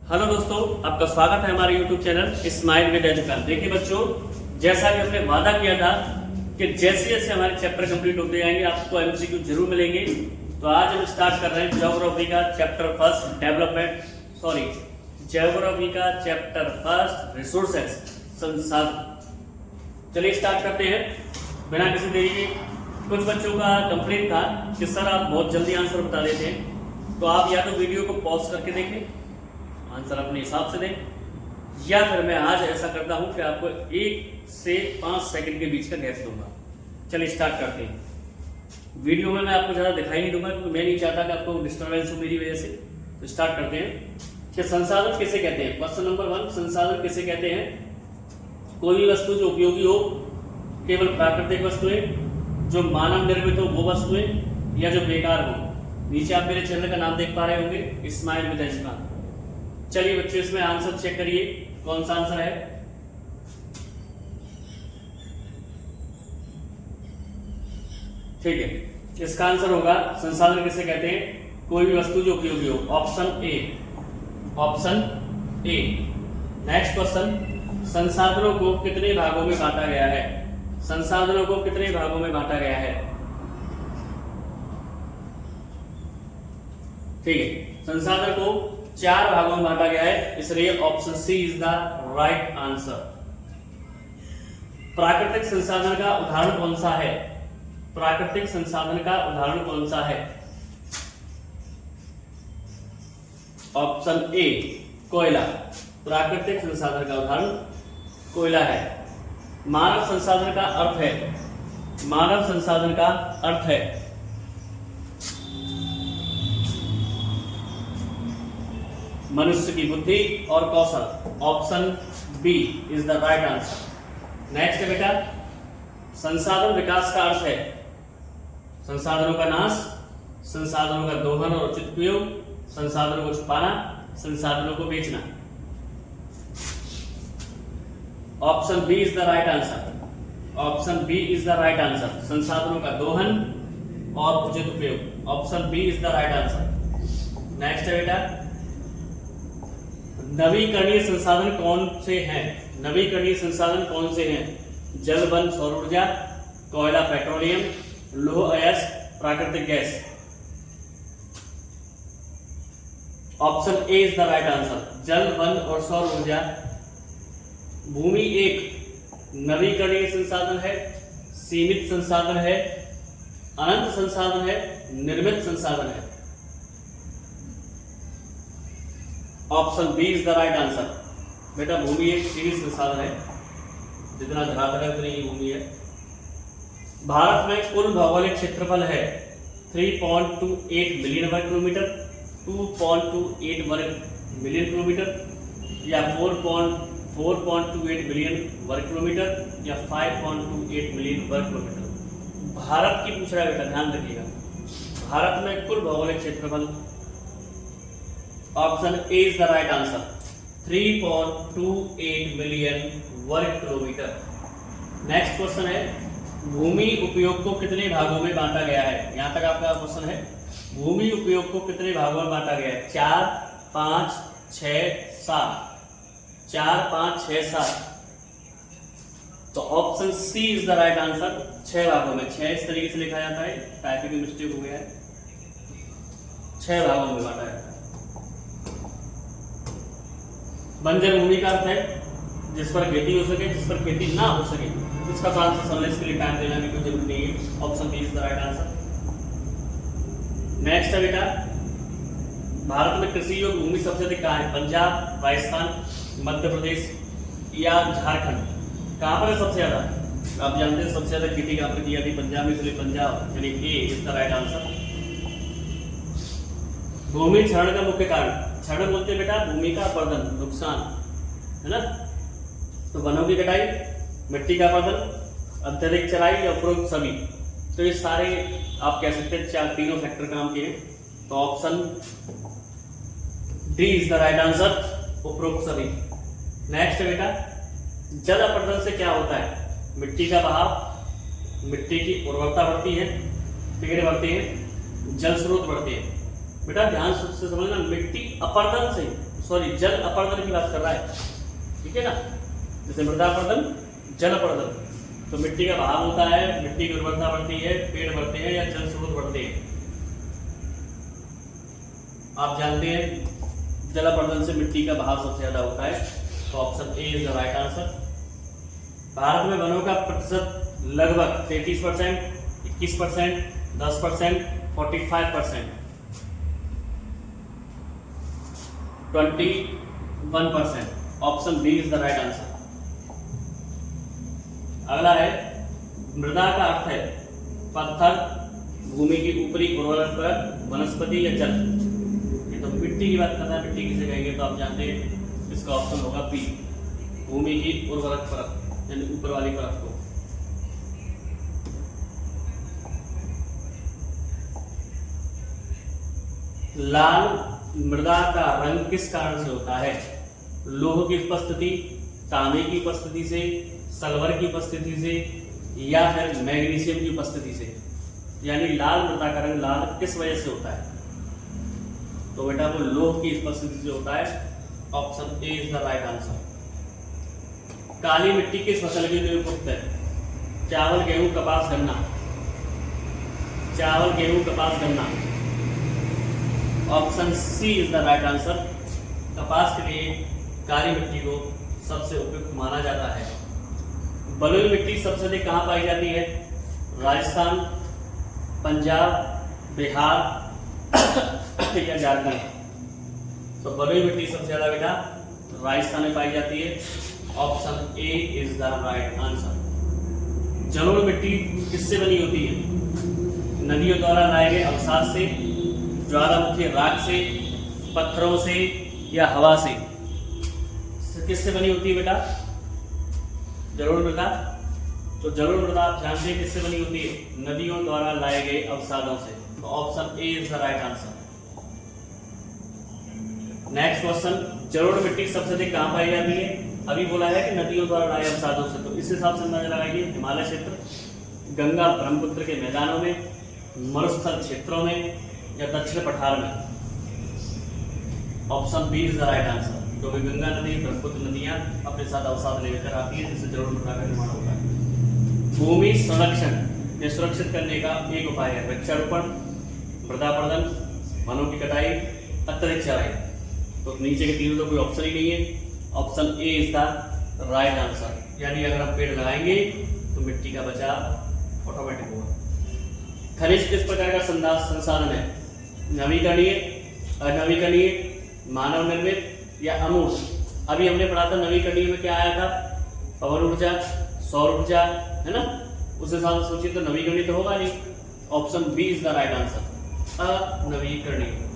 Hello दोस्तों, आपका स्वागत है हमारे YouTube channel smile with education. देखिए बच्चों, जैसा कि हमने वादा किया था कि जैसे जैसे हमारे चैप्टर कंप्लीट होते जाएंगे आपको एमसीक्यू जरूर मिलेंगे। तो आज हम स्टार्ट कर रहे हैं ज्योग्राफी का चैप्टर फर्स्ट ज्योग्राफी का चैप्टर फर्स्ट रिसोर्सेस संसाधन। चलिए स्टार्ट करते हैं बिना किसी देरी के। कुछ बच्चों का कंप्लेंट था कि सर आप बहुत जल्दी आंसर बता देते हैं, तो आप या तो वीडियो को पॉज करके देखें, आंसर अपने हिसाब से दें, या फिर मैं आज ऐसा करता हूं कि आपको 1 से 5 सेकंड के बीच का गैप दूंगा। चलिए स्टार्ट करते हैं। वीडियो में मैं आपको ज़्यादा दिखाई नहीं दूंगा क्योंकि मैं नहीं चाहता कि आपको डिस्टर्बेंस हो मेरी वजह से। तो स्टार्ट करते हैं कि संसाधन किसे कहते हैं। क्वेश्चन नंबर 1, संसाधन किसे कहते हैं? कोई भी वस्तु जो उपयोगी हो, केवल प्राकृतिक वस्तुएं, जो मानव निर्मित हो वो वस्तुएं, या जो बेकार हो। नीचे आप मेरे चैनल का नाम देख पा रहे होंगे, स्माइल विद एजुकेशन। चलिए बच्चों, इसमें आंसर चेक करिए कौन सा आंसर है। ठीक है, इसका आंसर होगा संसाधन किसे कहते हैं? कोई भी वस्तु जो उपयोगी हो। Option A. नेक्स्ट क्वेश्चन, संसाधनों को कितने भागों में बांटा गया है? संसाधनों को कितने भागों में बांटा गया है? ठीक है, संसाधन को 4 भागों में बांटा गया है, इसलिए option C is the right answer. प्राकृतिक संसाधन का उदाहरण कौन सा है? प्राकृतिक संसाधन का उदाहरण कौन सा है? ऑप्शन ए, कोयला। प्राकृतिक संसाधन का उदाहरण कोयला है। मानव संसाधन का अर्थ है, मानव संसाधन का अर्थ है मनुष्य की बुद्धि और कौशल। Option B is the right answer. Next है बेटा, संसाधन विकास का अर्थ है संसाधनों का नाश, संसाधनों का दोहन और उचित उपयोग, संसाधनों को छुपाना, संसाधनों को बेचना। Option B is the right answer. Option B is the right answer. संसाधनों का दोहन और उचित उपयोग। Option B is the right answer. Next है बेटा, नवीकरणीय संसाधन कौन से हैं? नवीकरणीय संसाधन कौन से हैं? जल, वन, सौर ऊर्जा, कोयला, पेट्रोलियम, लौह अयस्क, प्राकृतिक gas. Option A is the right answer. जल, वन और सौर ऊर्जा। भूमि एक नवीकरणीय संसाधन है, सीमित संसाधन है, अनंत संसाधन है, निर्मित संसाधन है। Option B is the right answer. बेटा भूमि एक सीमित संसाधन है, जितना धरातल है उतनी ही भूमि है। भारत में कुल भौगोलिक क्षेत्रफल है 3.28 मिलियन वर्ग किलोमीटर, 2.28 वर्ग मिलियन किलोमीटर, या 4.28 मिलियन वर्ग किलोमीटर, या 5.28 मिलियन वर्ग किलोमीटर। भारत की पूछ रहा है बेटा, ध्यान रखिएगा। भारत में कुल भौगोलिक क्षेत्रफल, option A is the right answer, 3.28 million वर्ग किलोमीटर। नेक्स्ट क्वेश्चन है, भूमि उपयोग को कितने भागों में बांटा गया है? यहां तक आपका क्वेश्चन है, भूमि उपयोग को कितने भागों में बांटा गया है? 4, 5, 6, 7। 4, 5, 6, 7। तो option C is the right answer. 6 भागों में। 6 इस तरीके से लिखा जाता है, टाइपिंग में मिस्टेक हो गया है। 6 भागों में बांटा है। बंजर भूमि का अर्थ है जिस पर खेती हो सके, जिस पर खेती ना हो सके। इसका आंसर समझने के लिए टाइम देना भी कोई जरूरी नहीं है। Option B is the right answer. Next है बेटा, भारत में कृषि योग्य भूमि सबसे अधिक कहाँ है? पंजाब, राजस्थान, मध्य प्रदेश या झारखंड? कहाँ पर है सबसे ज्यादा? आप जानते हैं सबसे ज्यादा खेती कहाँ पर की जाती है? पंजाब में, इसलिए पंजाब यानी ए इज द राइट आंसर। भूमि क्षरण का मुख्य कारण? क्षरण बोलते हैं बेटा भूमि का अपरदन, नुकसान, है ना। तो वनों की कटाई, मिट्टी का अपरदन, अत्यधिक चराई या उपरोक्त सभी। तो ये सारे आप कह सकते हैं तीनों फैक्टर काम किए। तो option D is the right answer, उपरोक्त सभी। नेक्स्ट है बेटा, जल अपरदन से क्या होता है? मिट्टी का बहाव, मिट्टी की उर्वरता बढ़ती है, पेड़ बढ़ते हैं, जल स्रोत बढ़ते हैं। बेटा ध्यान से समझना, मिट्टी अपरदन से सॉरी जल अपर्दन की बात कर रहा है, ठीक है ना। जैसे मृदा अपर्दन, जल अपर्दन, तो मिट्टी का बहाव होता है, मिट्टी की उर्वरता बढ़ती है, पेड़ बढ़ते हैं या जल स्रोत बढ़ते हैं। आप जानते हैं जल अपर्दन से मिट्टी का बहाव सबसे ज्यादा होता है, तो option A is the right answer. Bharat में वनों का प्रतिशत लगभग 33%, 21%, 10%, 45%, 21%। Option B is the right answer. अगला है मृदा का अर्थ है पत्थर, भूमि की ऊपरी उर्वरक परत, वनस्पति या जल। ये तो मिट्टी की बात करता है, मिट्टी किसे कहेंगे तो आप जानते हैं इसका ऑप्शन होगा बी, भूमि की उर्वरक परत यानी ऊपर वाली परत को। लाल मृदा का रंग किस कारण से होता है? लोह की उपस्थिति, तांबे की उपस्थिति से, सल्फर की उपस्थिति से या फिर मैग्नीशियम की उपस्थिति से। यानी लाल मृदा का रंग लाल किस वजह से होता है? तो बेटा वो लोह की उपस्थिति से होता है। Option A is the right answer. काली मिट्टी किस फसल के लिए उपयुक्त है? चावल, गेहूं, कपास, गन्ना। चावल, गेहूं, कपास, गन्ना। Option C is the right answer. कपास के लिए काली मिट्टी को सबसे उपयुक्त माना जाता है। बलुई मिट्टी सबसे अधिक कहाँ पाई जाती है? राजस्थान, पंजाब, बिहार या झारखंड। तो बलुई मिट्टी सबसे ज्यादा बेटा राजस्थान में पाई जाती है। Option A is the right answer. जलोढ़ मिट्टी किससे बनी होती है? नदियों द्वारा लाए गए अवसाद से, ज्वालामुखी राख से, पत्थरों से या हवा से। किससे बनी होती है बेटा जलोढ़ मृदा? तो जलोढ़ मृदा आप जानते हैं किससे बनी होती है? नदियों द्वारा लाए गए अवसादों से। तो option A is the right answer. Next question, जलोढ़ मिट्टी सबसे अधिक कहां पाई जाती है? अभी बोला है कि नदियों द्वारा लाए अवसादों से, तो इस हिसाब से अंदाजा लगाइए। हिमालय क्षेत्र, गंगा ब्रह्मपुत्र के मैदानों में, मरुस्थल क्षेत्रों में या दक्षिण पठार में। Option B is the right answer. तो भी गंगा नदी, ब्रह्मपुत्र नदियां अपने साथ अवसाद लेकर आती है, जिससे जलोढ़ मृदा का निर्माण होता है। भूमि संरक्षण या सुरक्षित करने का एक उपाय है वृक्षारोपण, मृदा अपर्दन, वनों की कटाई, अत्यधिक चराई। तो नीचे के तीनों तो कोई ऑप्शन ही नहीं है। Option A is the right answer. यानी अगर हम पेड़ लगाएंगे तो मिट्टी का बचाव ऑटोमेटिक होगा। खनिज किस प्रकार का संसाधन है? नवीकरणीय, अनवीकरणीय, मानव निर्मित या अमूर्त। अभी हमने पढ़ा था नवीकरणीय में क्या आया था? पवन ऊर्जा, सौर ऊर्जा, है ना। उस हिसाब से सोचिए तो नवीकरणीय तो होगा नहीं। Option B is the right answer, अनवीकरणीय।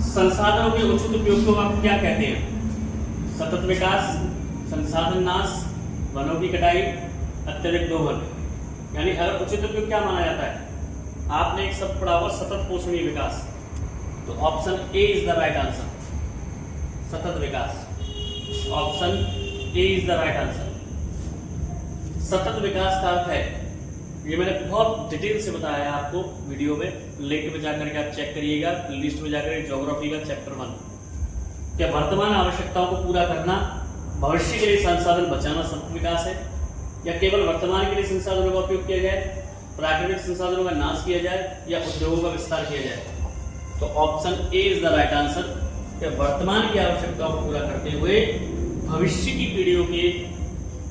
संसाधनों के उचित उपयोग को आप क्या कहते हैं? सतत विकास, संसाधन नाश, वनों की कटाई, अत्यधिक दोहन। यानी अगर उचित उपयोग क्या माना जाता है? आपने एक शब्द पढ़ा हुआ सतत पोषणीय विकास, तो option A is the right answer, सतत विकास। Option A is the right answer. सतत विकास का अर्थ है, ये मैंने बहुत डिटेल से बताया है आपको वीडियो में, लिंक में जाकर के आप चेक करिएगा, लिस्ट में जाकर ज्योग्राफी का चैप्टर 1। क्या वर्तमान आवश्यकताओं को पूरा करना, भविष्य के लिए संसाधन बचाना सतत विकास है, या केवल वर्तमान के लिए संसाधनों का उपयोग किया जाए, प्राकृतिक संसाधनों का नाश किया जाए या उद्योगों का विस्तार किया जाए? तो option A is the right answer. कि वर्तमान की आवश्यकताओं को पूरा करते हुए भविष्य की पीढ़ियों के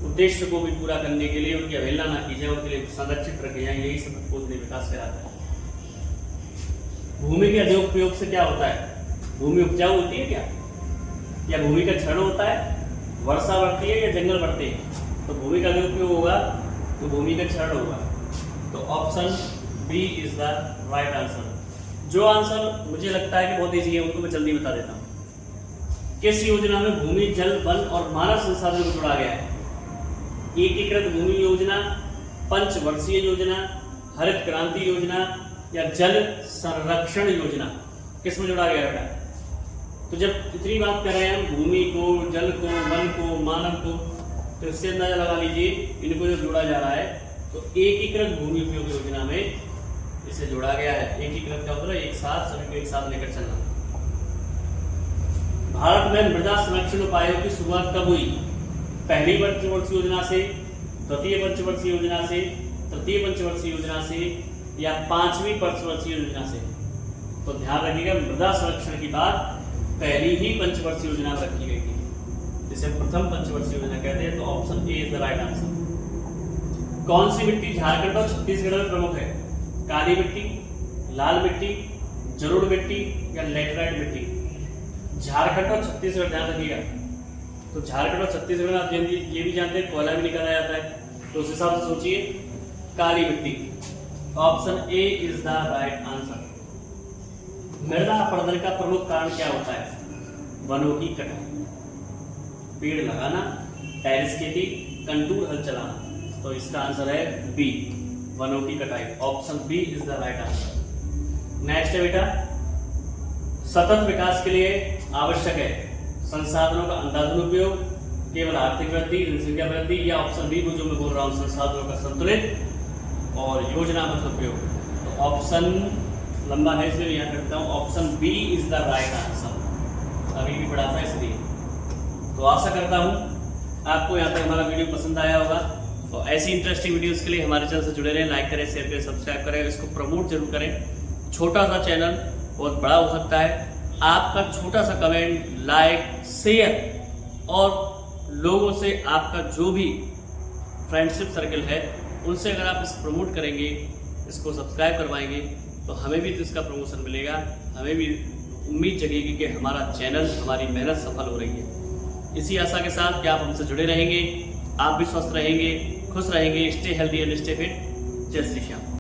उद्देश्य को भी पूरा करने के लिए उनकी अवहेलना न की जाए, उनके लिए संरक्षित रखे जाए, यही सतत पोषणीय विकास कहलाता है। भूमि के अधिक उपयोग से क्या होता है? भूमि उपजाऊ होती है क्या, या भूमि का क्षरण होता है, वर्षा बढ़ती है या जंगल बढ़ते हैं? तो भूमि का अधिक उपयोग होगा तो भूमि का क्षरण होगा। तो option B is the right answer. जो आंसर मुझे लगता है कि बहुत ईजी है, उनको मैं जल्दी बता देता हूँ। किस योजना में भूमि, जल, वन और मानव संसाधन को जोड़ा गया है? एकीकृत भूमि योजना, पंचवर्षीय योजना, हरित क्रांति योजना या जल संरक्षण योजना? किस में जोड़ा गया है? तो जब इतनी बात कर रहे हैं हम भूमि को, जल को, वन को, मानव को, तो इससे अंदाजा लगा लीजिए इनको जो जोड़ा जा रहा है, तो एकीकृत भूमि उपयोग योजना में इसे जोड़ा गया है। एकीकृत का मतलब एक साथ, सभी को एक साथ लेकर चलना। भारत में मृदा संरक्षण उपायों की शुरुआत कब हुई? पहली पंचवर्षीय योजना से, द्वितीय पंचवर्षीय योजना से, तृतीय पंचवर्षीय योजना से या पांचवी पंचवर्षीय योजना से? तो ध्यान रखिएगा, मृदा संरक्षण की बात पहली ही पंचवर्षीय योजना में रखी गई थी, जिसे प्रथम पंचवर्षीय योजना कहते हैं। तो option A is the right answer. कौन सी मिट्टी झारखंड और छत्तीसगढ़ में प्रमुख है? काली मिट्टी, लाल मिट्टी, जलोढ़ मिट्टी या लैटेराइट मिट्टी? झारखंड और छत्तीसगढ़ ध्यान रखिएगा। तो झारखंड और छत्तीसगढ़ में आप ये भी जानते हैं कोयला भी निकाला जाता है, तो उस हिसाब से सोचिए काली मिट्टी। Option A is the right answer. मृदा अपरदन का प्रमुख कारण क्या होता है? वनों की कटाई, पेड़ लगाना, टेरेस खेती, कंटूर हल चलाना। तो इसका आंसर है बी, वनों की कटाई। Option B is the right answer. Next है बेटा, सतत विकास के लिए आवश्यक है संसाधनों का अंधाधुंध उपयोग, केवल आर्थिक वृद्धि, जनसंख्या वृद्धि या ऑप्शन बी जो मैं बोल रहा हूँ संसाधनों का संतुलित और योजनाबद्ध उपयोग? तो ऑप्शन लंबा है इसलिए यहाँ करता हूँ, option B is the right answer. अभी भी पढ़ा था इसलिए। तो आशा करता हूँ आपको यहाँ तक हमारा वीडियो पसंद आया होगा। तो ऐसी इंटरेस्टिंग वीडियोस के लिए हमारे चैनल से जुड़े रहें, लाइक करें, शेयर करें, सब्सक्राइब करें, इसको प्रमोट जरूर करें। छोटा सा चैनल बहुत बड़ा हो सकता है, आपका छोटा सा कमेंट, लाइक, शेयर और लोगों से आपका जो भी फ्रेंडशिप सर्कल है उनसे अगर आप इस प्रमोट करेंगे, इसको सब्सक्राइब करवाएंगे, तो हमें भी तो इसका प्रमोशन मिलेगा, हमें भी उम्मीद जगेगी कि हमारा चैनल, हमारी मेहनत सफल हो रही है। इसी आशा के साथ कि आप हमसे जुड़े रहेंगे, आप भी स्वस्थ रहेंगे, खुश रहेंगे। Stay healthy and stay fit. जय श्री श्याम।